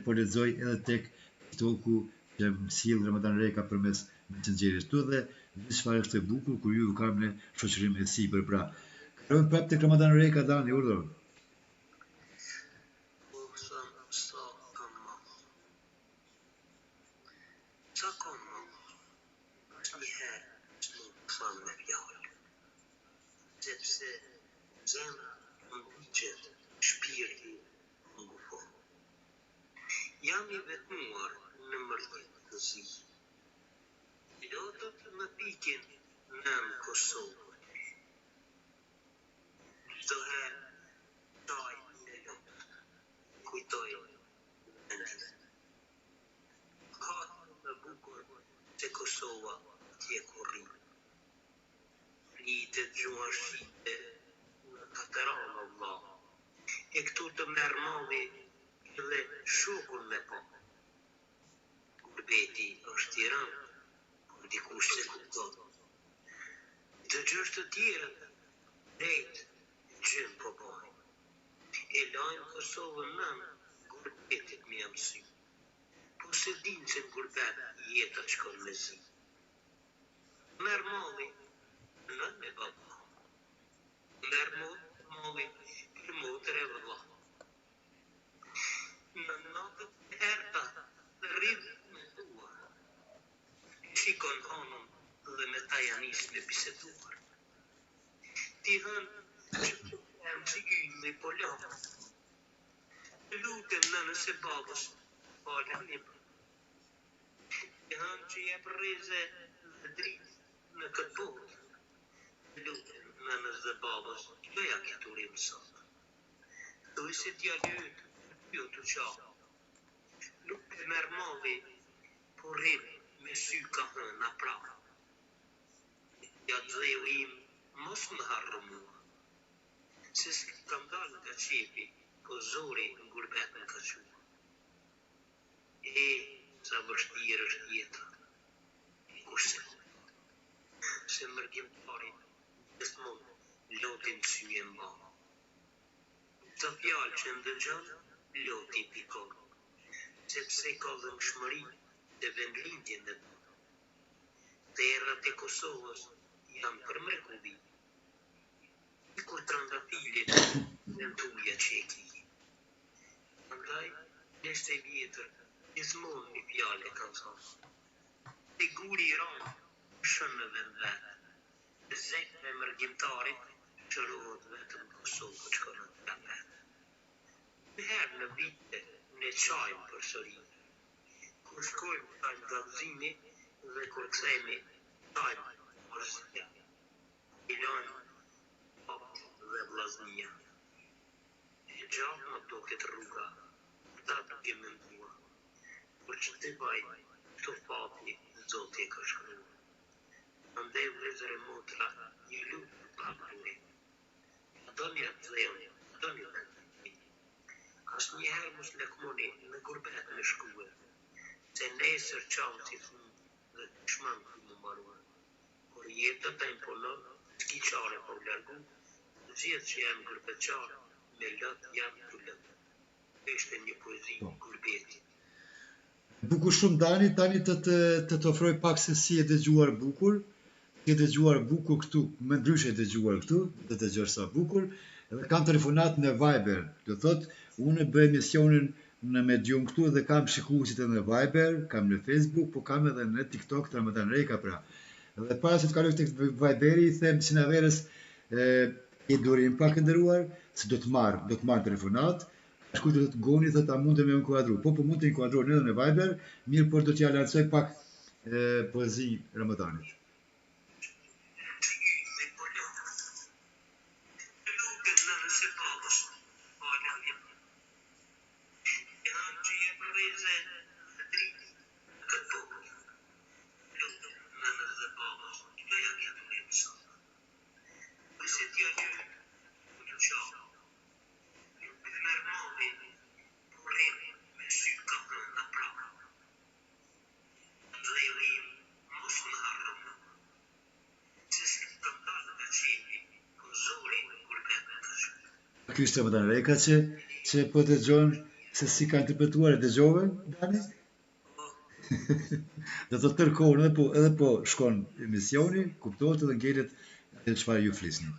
po lexoj edhe tek TikToku që më sjell Ramadan Reka përmes Messengerit këtu dhe çfarë është e bukur kur ju kam në shoqërim e sipër. Pra, kalojmë prapë tek Ramadan Reka, Dani, urdhër. Sepse zemra më ndiqet, shpirti më bufon. Jam I vetmuar në mërdhjet të zi. Pilotët më pikin nën Kosovë. Çdo herë çaj në lot, kujtoj vendin. Ka më bukur se Kosova t'je kurri. Të gjua shqite në katëran Allah. E këtu të merë malli dhe shokun me po. Gurbeti është I rëndë, kur dikush se kupton. Të gjështë të tjera, drejt gjën po bojnë. E lajnë Kosovën nën, gurbetit mi amësi. Po se dinë që në gurbet jetët shkon me zi. Merë malli, në me baba. Merë malli, për motër e vëlla. Në natët erta, rridhë me duar. Shikon hanën dhe me ta janis me biseduar. Ti hënë që em që gjynë me polakë. Lutem në nëse babës, falem një për. Ti hënë që jep rreze dhe dritë në këtë botë. Lutem nënës dhe babës, doja këtë urim sot. Doj se t'ja lytë, jo të qahë. Nuk e merë malli, por rrim me sy ka hëna pra. Ja dheu im, mos më harru mua. Se s'kam dalë nga qepi, po zori në gurbet në ka qua. Sa vështirë është jeta. Kurse se mërgjimtari gjithmonë lotin sy e mba. Të fjalë që ndëgjon, loti pikon. Sepse ka dhëmshmëri dhe vendlindjen e do. Terrat e Kosovës janë për mrekulli. Kur trëndafilit në tuja qeki. Andaj, nështë e vjetër, gjithmonë një fjale kanë thonë. E guri I ranë, shënë në vend vetë. Zekë me mërgjimtarit, qërohet vetëm Kosovë që kanë të vetë. Herë në vite, ne qajmë për sëri. Kur shkojmë tajmë gavzimi dhe kur këthejmi tajmë mërzia. Ilojmë papë dhe vlaznia. E gjatë në do këtë rruga, ta të kemë ndua. Por që të bajnë, këto fati Zoti e ka shkrua. Andaj vlezër e motra, një lutë pa përre. Adonja të dhejoni, adonja të dhejoni. Asë njëherë mos lekmoni në gurbet me shkue, se nesër qamë si thunë dhe të shmanë të më marua. Por jetët të imponon, s'ki qare për lërgu, gjithë që janë gurbeqarë, me lëtë janë të lëtë. Ishte një poezi gurbeti. Bukur shumë, Dani, tani të ofroj pak se si e dëgjuar bukur. Ke dëgjuar bukur këtu, më ndryshe e dëgjuar këtu, dhe të dëgjosh sa bukur. Edhe kam telefonat në Viber, do thotë, unë bëj emisionin në Medium këtu dhe kam shikuesit edhe në Viber, kam në Facebook, po kam edhe në TikTok të Ramadan Reka pra. Dhe para se të kaloj tek Viberi, I them Sinaverës I durim pak ndëruar, se do të marr telefonat. Shkujt do të goni dhe ta mundem me inkuadru. Po mund të inkuadroni edhe në Viber, mirë, por do t'ja lancoj pak poezi Ramadanit. Ky është Ramadan Reka që po dëgjon se si ka interpretuar e dëgjove, Dani? Dhe të tërkohën edhe po shkon emisioni, kuptohet edhe ngelet edhe çfarë ju flisni.